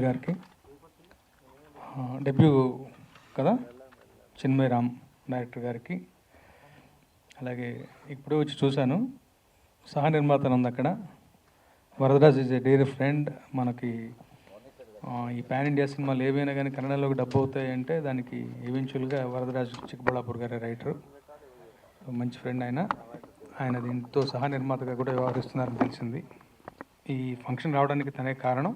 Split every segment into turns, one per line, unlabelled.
గారికి, డెబ్యూ కదా చిన్మయ్ రామ్ డైరెక్టర్ గారికి, అలాగే ఇప్పుడే వచ్చి చూశాను సహ నిర్మాత ఉంది అక్కడ. Varadaraj is a dear friend. మనకి ఈ పాన్ ఇండియా సినిమాలు ఏవైనా కానీ కన్నడలోకి డబ్బు అవుతాయి అంటే దానికి ఈవెన్చువల్గా వరదరాజ్ చిక్కబళ్ళాపూర్ గారి రైటర్, మంచి ఫ్రెండ్ ఆయన దీంతో సహ నిర్మాతగా కూడా వ్యవహరిస్తున్నారని తెలిసింది. ఈ ఫంక్షన్ రావడానికి తనే కారణం.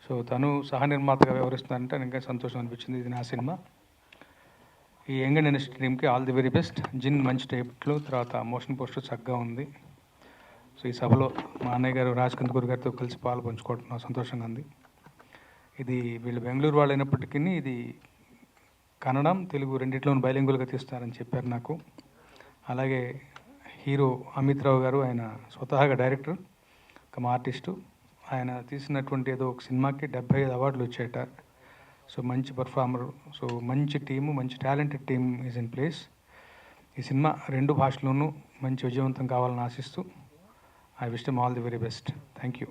సో తను సహ నిర్మాతగా వ్యవహరిస్తున్నారంటే ఇంకా సంతోషం అనిపించింది. ఇది నా సినిమా. ఈ యంగ్ అండ్ ఇండస్ట్రీ టీమ్కి ఆల్ ది వెరీ బెస్ట్. జిన్ మంచి టైప్లు, తర్వాత మోషన్ పోస్టర్ చక్కగా ఉంది. సో ఈ సభలో మా అన్నయ్య గారు రాజ్ కందుకూరి గారితో కలిసి పాలు పంచుకోవడం సంతోషంగా ఉంది. ఇది వీళ్ళు బెంగళూరు వాళ్ళు అయినప్పటికీ ఇది కన్నడం తెలుగు రెండిట్లోనూ బైలింగుల్గా తీస్తారని చెప్పారు నాకు. అలాగే హీరో అమిత్ రావు గారు, ఆయన స్వతహాగా డైరెక్టర్ కమ్ ఆర్టిస్టు. ఆయన తీసినటువంటి ఏదో ఒక సినిమాకి 75 అవార్డులు వచ్చాయట. సో మంచి పర్ఫార్మర్, సో మంచి టీము, మంచి talented team is in place. ఈ సినిమా 2 భాషల్లోనూ మంచి విజయవంతం కావాలని ఆశిస్తూ I wish them all the very best. Thank you.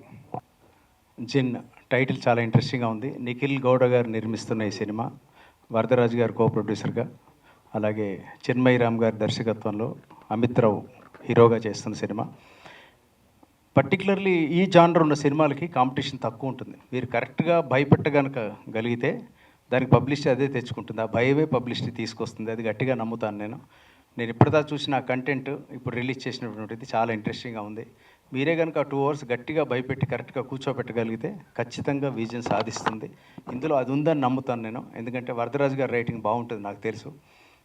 Jinn title చాలా ఇంట్రెస్టింగ్గా ఉంది. నిఖిల్ గౌడ గారు నిర్మిస్తున్న ఈ సినిమా, వరదరాజు గారు కో ప్రొడ్యూసర్గా, అలాగే చిన్మయ్ రామ్ గారి దర్శకత్వంలో అమిత్ రావు హీరోగా చేస్తున్న సినిమా. పర్టికులర్లీ ఈ జానర్ ఉన్న సినిమాలకి కాంపిటీషన్ తక్కువ ఉంటుంది. మీరు కరెక్ట్గా భయపెట్టగనక గలిగితే దానికి పబ్లిసిటీ అదే తెచ్చుకుంటుంది. ఆ భయమే పబ్లిసిటీ తీసుకొస్తుంది. అది గట్టిగా నమ్ముతాను నేను ఇప్పటిదా చూసిన కంటెంట్ ఇప్పుడు రిలీజ్ చేసినటువంటిది చాలా ఇంట్రెస్టింగ్గా ఉంది. మీరే కనుక 2 అవర్స్ గట్టిగా భయపెట్టి కరెక్ట్గా కూర్చోబెట్టగలిగితే ఖచ్చితంగా విజయం సాధిస్తుంది. ఇందులో అది ఉందని నమ్ముతాను నేను, ఎందుకంటే వరదరాజు గారి రైటింగ్ బాగుంటుంది నాకు తెలుసు.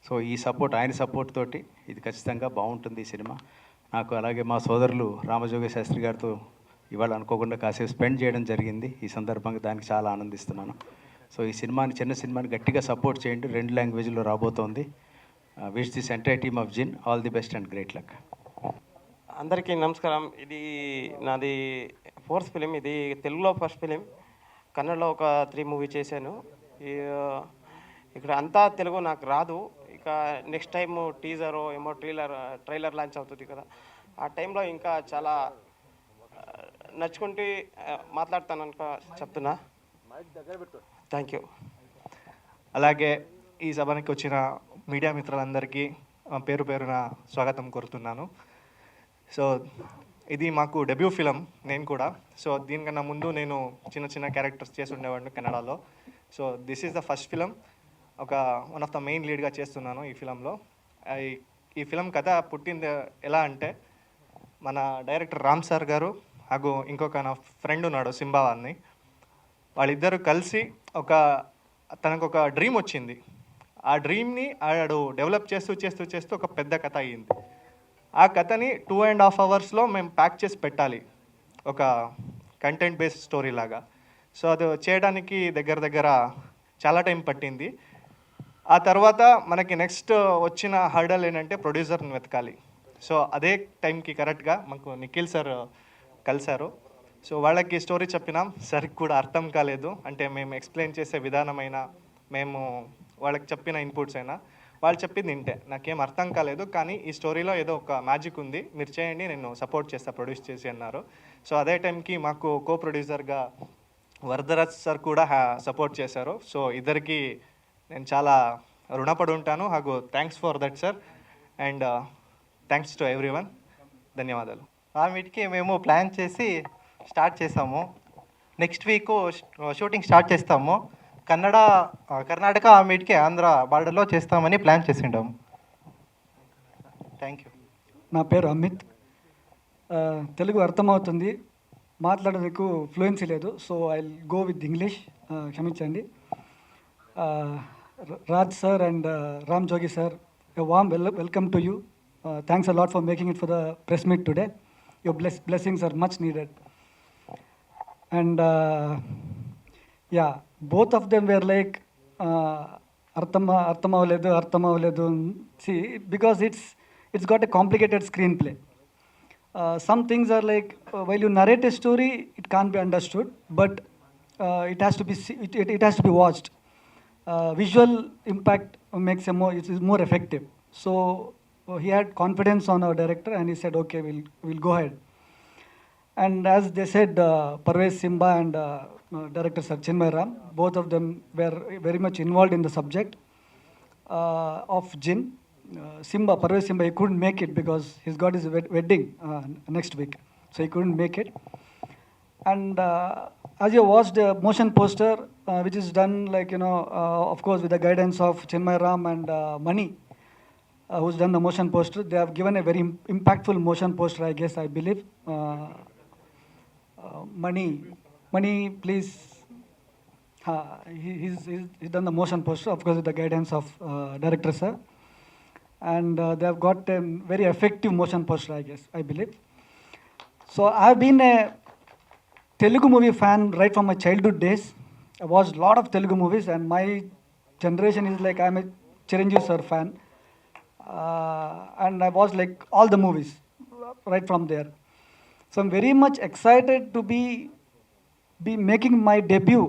సో ఈ సపోర్ట్, ఆయన సపోర్ట్ తోటి ఇది ఖచ్చితంగా బాగుంటుంది ఈ సినిమా. నాకు అలాగే మా సోదరులు రామజోగ శాస్త్రి గారితో ఇవాళ అనుకోకుండా కాసేపు స్పెండ్ చేయడం జరిగింది. ఈ సందర్భంగా దానికి చాలా ఆనందిస్తున్నాను. సో ఈ సినిమాని, చిన్న సినిమాని గట్టిగా సపోర్ట్ చేయండి. 2 లాంగ్వేజ్లో రాబోతోంది. Wish this entire team of Jinn all the best and great luck.
అందరికీ నమస్కారం. ఇది నాది 4th ఫిలిం. ఇది తెలుగులో ఫస్ట్ ఫిలిం. కన్నడలో ఒక 3 మూవీ చేశాను. ఇక్కడ అంతా తెలుగు నాకు రాదు. ఇక నెక్స్ట్ టైం టీజరు ఏమో ట్రైలర్ లాంచ్ అవుతుంది కదా, ఆ టైంలో ఇంకా చాలా నచ్చుకుంటే మాట్లాడతాను అనుకో చెప్తున్నా. Thank you.
అలాగే ఈ సభకి వచ్చిన మీడియా మిత్రులందరికీ పేరు పేరున స్వాగతం కోరుతున్నాను. సో ఇది మాకు డెబ్యూ ఫిలం. నేను కూడా దీనికన్నా ముందు నేను చిన్న క్యారెక్టర్స్ చేసి ఉండేవాడిని కన్నడలో. So this is the first film. One of the main లీడ్గా చేస్తున్నాను ఈ ఫిలంలో. ఈ ఫిలం కథ పుట్టింది ఎలా అంటే, మన డైరెక్టర్ రామ్ సార్ గారు ಹಾಗೂ ఇంకొక నా ఫ్రెండ్ ఉన్నాడు సింబా అని, వాళ్ళిద్దరూ కలిసి తనకు ఒక డ్రీమ్ వచ్చింది. ఆ డ్రీమ్ని ఆడు డెవలప్ చేస్తూ ఒక పెద్ద కథ అయ్యింది. ఆ కథని 2.5 అవర్స్లో మేము ప్యాక్ చేసి పెట్టాలి, ఒక కంటెంట్ బేస్డ్ స్టోరీ లాగా. సో అది చేయడానికి దగ్గర చాలా టైం పట్టింది. ఆ తర్వాత మనకి నెక్స్ట్ వచ్చిన హర్డల్ ఏంటంటే ప్రొడ్యూసర్ని వెతకాలి. సో అదే టైంకి కరెక్ట్గా మాకు నిఖిల్ సార్ కలిశారు. సో వాళ్ళకి స్టోరీ చెప్పినాం. సరికి కూడా అర్థం కాలేదు. అంటే మేము ఎక్స్ప్లెయిన్ చేసే విధానమైనా, మేము వాళ్ళకి చెప్పిన ఇన్పుట్స్ అయినా, వాళ్ళు చెప్పింది వింటే నాకేం అర్థం కాలేదు. కానీ ఈ స్టోరీలో ఏదో ఒక మ్యాజిక్ ఉంది, మీరు చేయండి, నేను సపోర్ట్ చేస్తా, ప్రొడ్యూస్ చేసి అన్నారు. సో అదే టైంకి మాకు కో ప్రొడ్యూసర్గా వరదరాజ్ సార్ కూడా సపోర్ట్ చేశారు. సో ఇద్దరికి నేను చాలా రుణపడి ఉంటాను. ಹಾಗೂ thanks for that sir, and thanks to everyone. ధన్యవాదాలు.
ఆ మీట్కి మేము ప్లాన్ చేసి స్టార్ట్ చేసాము. నెక్స్ట్ వీక్ షూటింగ్ స్టార్ట్ చేస్తాము. కర్ణాటక ఆ మీట్కి ఆంధ్ర బార్డర్లో చేస్తామని ప్లాన్ చేసిండాము. Thank you.
నా పేరు అమిత్. తెలుగు అర్థమవుతుంది, మాట్లాడేందుకు ఫ్లూయెన్సీ లేదు. So I go with English, క్షమించండి. Raj sir and Ram Jogi sir, a warm welcome to you. Thanks a lot for making it for the press meet today. Your blessings are much needed. And yeah, both of them were like arthamavaledu. See, because it's got a complicated screenplay. Some things are like while you narrate a story, it can't be understood, but it has to be watched. Visual impact makes it is more effective. So he had confidence on our director and he said, okay, we'll go ahead. And as they said, Parvez Simba and director Sir Chinmay Ram, both of them were very much involved in the subject of Jinn. Parvez Simba, he couldn't make it because he's got his wedding next week, so he couldn't make it. And as you watched the motion poster, which is done of course, with the guidance of Chinmay Ram and Mani, who's done the motion poster, they have given a very impactful motion poster, I believe. Mani, please. He's done the motion poster, of course, with the guidance of director sir. And they have got a very effective motion poster, I believe. So I've been a Telugu movie fan right from my childhood days. I watched a lot of Telugu movies, and my generation is like I'm a Chiranjeevi sir fan. And I watched like all the movies right from there. So I'm very much excited to be making my debut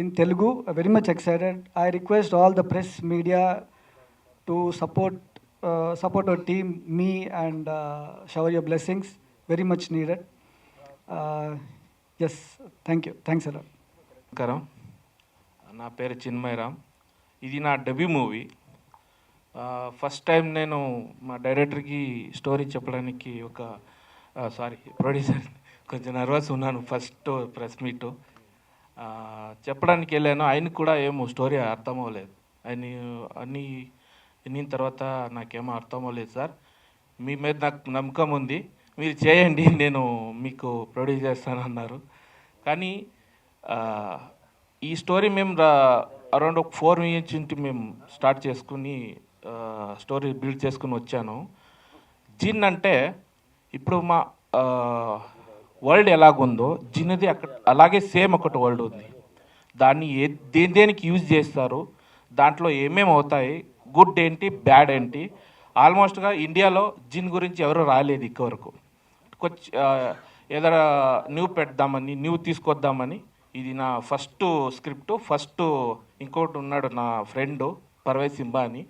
in Telugu. I'm very much excited. I request all the press media to support our team, me, and shower your blessings. Very much needed. Yes, thank you. Thanks a lot.
నమస్కారం, నా పేరు చిన్మయ్ రామ్. ఇది నా debut movie. First time నేను మా డైరెక్టర్కి story చెప్పడానికి producer కొంచెం నర్వస్ ఉన్నాను. ఫస్ట్ ప్రెస్ మీటు చెప్పడానికి వెళ్ళాను. ఆయనకు కూడా ఏమో స్టోరీ అర్థం అవ్వలేదు. అన్నీ విన్న తర్వాత నాకేమో అర్థం అవ్వలేదు. సార్, మీ మీద నాకు నమ్మకం ఉంది, మీరు చేయండి, నేను మీకు ప్రొడ్యూస్ చేస్తాను అన్నారు. కానీ ఈ స్టోరీ మేము అరౌండ్ ఒక 4 ఇయర్స్ నుంచి మేము స్టార్ట్ చేసుకుని స్టోరీ బిల్డ్ చేసుకుని వచ్చాను. జిన్ అంటే ఇప్పుడు మా వరల్డ్ ఎలాగుందో జిన్ది అక్కడ అలాగే సేమ్ ఒకటి వరల్డ్ ఉంది. దాన్ని దేనికి యూజ్ చేస్తారు, దాంట్లో ఏమేమి అవుతాయి, గుడ్ ఏంటి, బ్యాడ్ ఏంటి, ఆల్మోస్ట్గా ఇండియాలో జిన్ గురించి ఎవరు రాలేదు ఇక్కవరకు. ఏదైనా న్యూ పెడదామని, న్యూ తీసుకొద్దామని, ఇది నా ఫస్ట్ స్క్రిప్ట్. ఫస్ట్ ఇంకోటి ఉన్నాడు నా ఫ్రెండ్ పర్వేజ్ సింబా అని,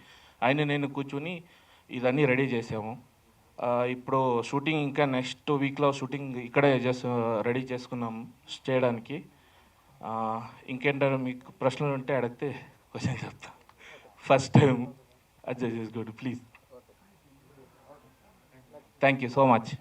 ఆయన నేను కూర్చుని ఇదన్నీ రెడీ చేసాము. ఇప్పుడు షూటింగ్ ఇంకా నెక్స్ట్ వీక్లో షూటింగ్ ఇక్కడే రెడీ చేసుకున్నాము చేయడానికి. ఇంకేంటారు మీకు ప్రశ్నలు ఉంటే అడిగితే క్వశ్చన్ చెప్తా. ఫస్ట్ టైం అడ్జస్ట్ చేసుకోండి please. Thank you so much.